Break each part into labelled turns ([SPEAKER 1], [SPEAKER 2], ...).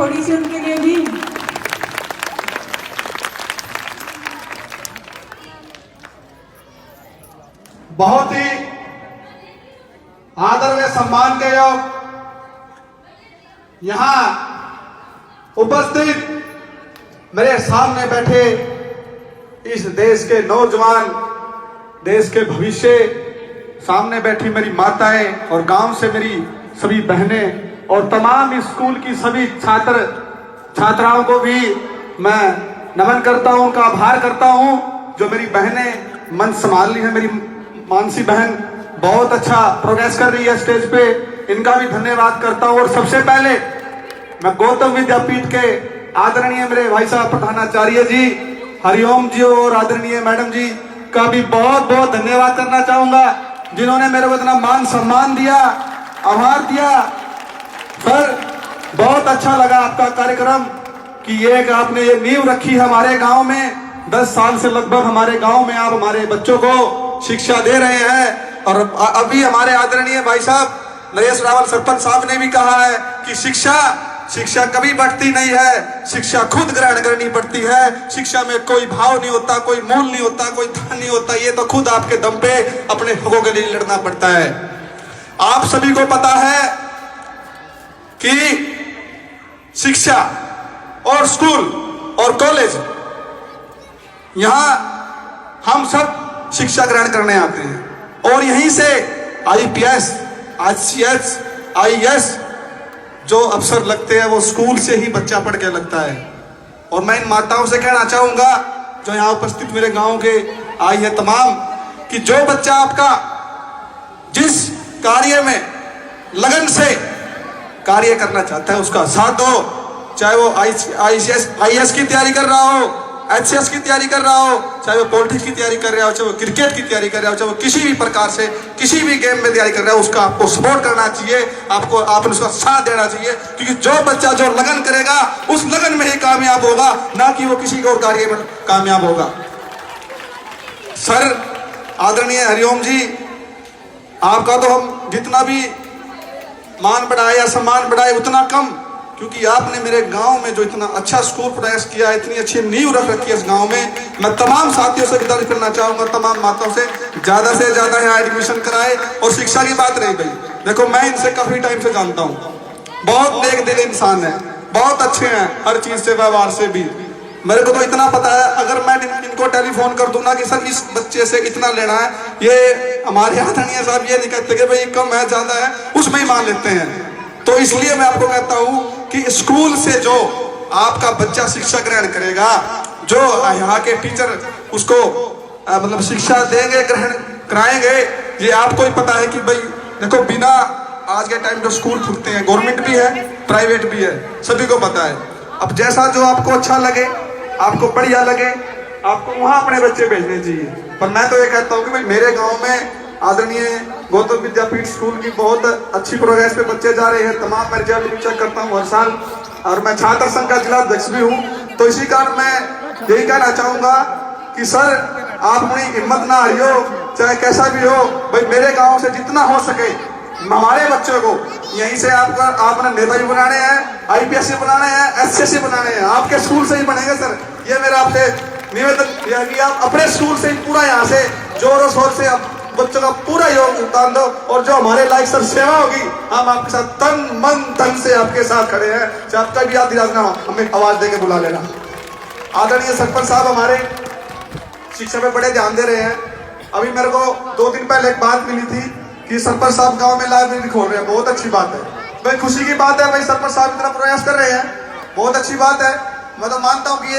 [SPEAKER 1] थोड़ी सी उनके लिए भी।
[SPEAKER 2] बहुत ही आदर व सम्मान के योग यहां उपस्थित मेरे सामने बैठे इस देश के नौजवान, देश के भविष्य, सामने बैठी मेरी माताएं और गांव से मेरी सभी बहनें और तमाम स्कूल की सभी छात्र छात्राओं को भी मैं नमन करता हूं, उनका आभार करता हूं जो मेरी बहनें मंच संभाल ली है। मेरी मानसी बहन बहुत अच्छा प्रोग्रेस कर रही है स्टेज पे, इनका भी धन्यवाद करता हूं। और सबसे पहले मैं गौतम विद्यापीठ के आदरणीय मेरे भाई साहब प्रधानाचार्य जी, हरिओम जी और आदरणीय मैडम जी का भी बहुत बहुत धन्यवाद करना चाहूंगा, जिन्होंने मेरे को इतना मान सम्मान दिया, आभार दिया। सर बहुत अच्छा लगा आपका कार्यक्रम कि ये आपने ये नींव रखी हमारे गांव में। 10 साल से लगभग हमारे गांव में आप हमारे बच्चों को शिक्षा दे रहे हैं। और अभी हमारे आदरणीय भाई साहब नरेश रावल सरपंच साहब ने भी कहा है कि शिक्षा कभी बढ़ती नहीं है, शिक्षा खुद ग्रहण करनी पड़ती है। शिक्षा में कोई भाव नहीं होता, कोई मूल नहीं होता, कोई धन नहीं होता, ये तो खुद आपके दम पे अपने हकों के लिए लड़ना पड़ता है। आप सभी को पता है कि शिक्षा और स्कूल और कॉलेज, यहां हम सब शिक्षा ग्रहण करने आते हैं और यहीं से IPS, ICS, IAS जो अफसर लगते हैं वो स्कूल से ही बच्चा पढ़ के लगता है। और मैं इन माताओं से कहना चाहूंगा जो यहाँ उपस्थित मेरे गांव के आई है तमाम, कि जो बच्चा आपका जिस कार्य में लगन से कार्य करना चाहता है उसका साथ दो, चाहे वो IAS की तैयारी कर रहा हो, HCS की तैयारी कर रहा हो, चाहे वो पॉलिटिक्स की तैयारी कर रहा हो, चाहे वो क्रिकेट की तैयारी कर रहा हो, चाहे वो किसी भी प्रकार से किसी भी गेम में तैयारी कर रहा है, उसका आपको सपोर्ट करना चाहिए, आपने उसका साथ देना चाहिए। क्योंकि जो बच्चा जो लगन करेगा उस लगन में ही कामयाब होगा, ना कि वो किसी और कार्य में कामयाब होगा। सर आदरणीय हरिओम जी, आपका तो हम जितना भी मान बढ़ाए या सम्मान बढ़ाए उतना कम, क्योंकि आपने मेरे गांव में जो इतना अच्छा स्कूल प्रयास किया है, इतनी अच्छी नींव रख रखी है इस गांव में। मैं तमाम साथियों से विनती करना चाहूंगा, तमाम माताओं से ज्यादा यहाँ एडमिशन कराए। और शिक्षा की बात रही भाई, देखो मैं इनसे काफी टाइम से जानता हूँ, बहुत नेक दिल इंसान है, बहुत अच्छे हैं हर चीज से, व्यवहार से भी। मेरे को तो इतना पता है, अगर मैं इनको टेलीफोन कर दूं ना कि सर इस बच्चे से इतना लेना है, ये हमारे आदरणीय साहब ये नहीं कहते कि भाई कम है ज्यादा है, उसमें ही मान लेते हैं। तो इसलिए मैं आपको कहता हूं कि स्कूल से जो आपका बच्चा शिक्षा ग्रहण करेगा, जो यहाँ के टीचर उसको मतलब शिक्षा देंगे, ग्रहण कराएंगे, ये आपको ही पता है कि भाई देखो बिना आज के टाइम जो स्कूल खुलते हैं, गवर्नमेंट भी है प्राइवेट भी है, सभी को पता है। अब जैसा जो आपको अच्छा लगे, आपको बढ़िया लगे, आपको वहां अपने बच्चे भेजने चाहिए। पर मैं तो ये कहता हूँ कि भाई मेरे गाँव में आदरणीय गौतम विद्यापीठ स्कूल की बहुत अच्छी प्रोग्रेस पे बच्चे जा रहे हैं। तमाम मैं रिजल्ट भी चेक करता हूँ हर साल, और मैं छात्र संघ का जिला अध्यक्ष भी हूँ। तो इसी कारण मैं यही कहना चाहूंगा कि सर आप अपनी हिम्मत ना हारियो, चाहे कैसा भी हो, भाई मेरे गांव से जितना हो सके हमारे बच्चों को यहीं से आपने नेता भी बनाने हैं, IPS से बनाने हैं, HCS से बनाने हैं, आपके स्कूल से ही बनेंगे सर। ये मेरा आपसे निवेदन यह कि आप अपने स्कूल से पूरा यहाँ से जोरों शोर से बच्चों का पूरा योगदान दो, और जो हमारे लायक सर सेवा होगी हम आपके साथ तन मन धन से आपके साथ खड़े हैं। चाहे आपका भी याद दिलाना हो, हमें आवाज देके बुला लेना। आदरणीय सरपंच साहब हमारे शिक्षा पे बड़े ध्यान दे रहे हैं। अभी मेरे को 2 दिन पहले एक बात मिली थी कि सरपंच साहब गांव में लाइब्रेरी खोल रहे हैं, बहुत अच्छी बात है भाई, खुशी की बात है भाई। सरपंच साहब इतना प्रयास कर रहे हैं, बहुत अच्छी बात है। मैं तो मानता हूँ कि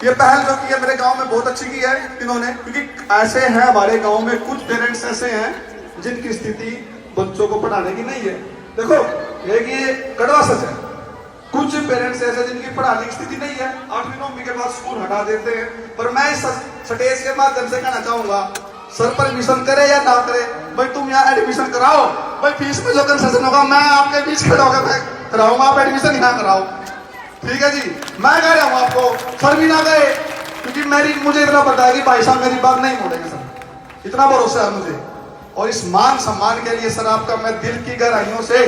[SPEAKER 2] ये पहल जो की है मेरे गांव में बहुत अच्छी की है इन्होंने, क्योंकि ऐसे हैं हमारे गांव में कुछ पेरेंट्स ऐसे हैं जिनकी स्थिति बच्चों को पढ़ाने की नहीं है। देखो ये कड़वा सच है, कुछ पेरेंट्स ऐसे जिनकी पढ़ाने की स्थिति नहीं है, 8वीं 9वीं के बाद स्कूल हटा देते हैं। पर मैं इस स्टेज के माध्यम से कहना चाहूंगा, सर परमिशन करे या ना करे, भाई तुम यहाँ एडमिशन कराओ, भाई फीस में जो कंसेशन होगा मैं आपके बीच खड़ा होकर मैं कराऊंगा, आप एडमिशन ही ना कराओ, ठीक है जी। मैं कह रहा हूँ आपको, सर भी ना गए, क्योंकि मुझे इतना पता है कि भाई साहब मेरी बात नहीं मोड़ेंगे सर, इतना भरोसा है मुझे। और इस मान सम्मान के लिए सर आपका मैं दिल की गहराइयों से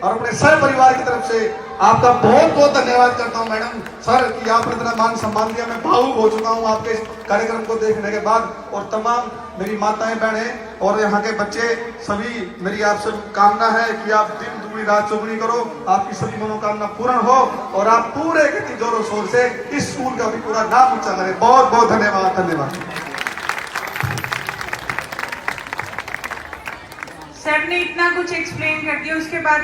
[SPEAKER 2] और अपने सर परिवार की तरफ से आपका बहुत बहुत धन्यवाद धन्यवाद करता हूं मैडम सर कि आपने इतना मान सम्मान दिया। मैं भावुक हो चुका हूं आपके इस कार्यक्रम को देखने के बाद। और तमाम मेरी माताएं बहनें और यहाँ के बच्चे सभी, मेरी आपसे कामना है कि आप दिन दुगनी रात चौगुनी करो, आपकी सभी मनोकामना पूर्ण हो और आप पूरे गति जोरों शोर से इस स्कूल का भी पूरा नाम ऊंचा करें। बहुत बहुत धन्यवाद। धन्यवाद।
[SPEAKER 1] सर ने इतना कुछ एक्सप्लेन कर दिया, उसके बाद